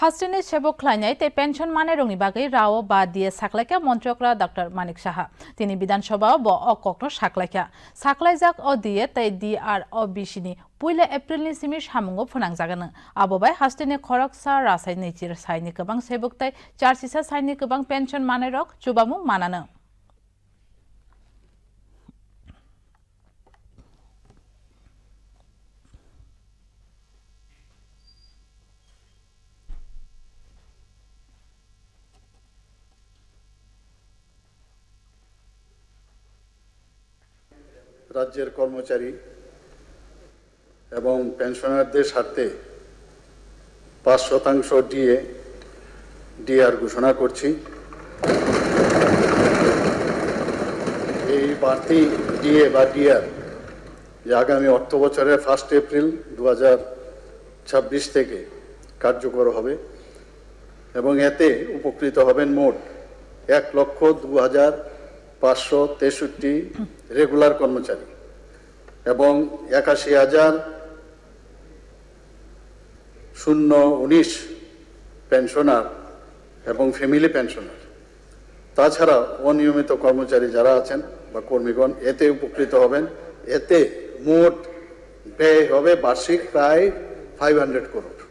हास्टेनि सेबक ख्लायनाय ते पेंशन माने रंनि बागै राव बा दिए साखलायका मन्त्रकरा डॉक्टर मानिक साहा तिनि विधानसभा ब अकक्न साखलायका साखलायजाक अ दिए तै दि आर अ बिसिनि पुइले एप्रिलनि सिमि सामुंगो फोनांजागोन आबोबाय हास्टेनि खरकसा रासायनिक साइनि गोबां सेबक तै चारसिसा साइनि गोबां पेंशन माने रक चुबामु मानानो রাজ্যের কর্মচারী এবং পেনশনারদের স্বার্থে ৫% ডিআর ঘোষণা করছি। এই বাড়তি ডিএ বা ডিআর আগামী অর্থ বছরের 1 এপ্রিল 2026 থেকে কার্যকর হবে এবং এতে উপকৃত হবেন মোট ১,০২,৫৬৩ রেগুলার কর্মচারী এবং ৮১,০১৯ পেনশনার এবং ফ্যামিলি পেনশনার। তাছাড়া অনিয়মিত কর্মচারী যারা আছেন বা কর্মীগণ এতে উপকৃত হবেন। এতে মোট ব্যয় হবে বার্ষিক প্রায় 500 করোড়।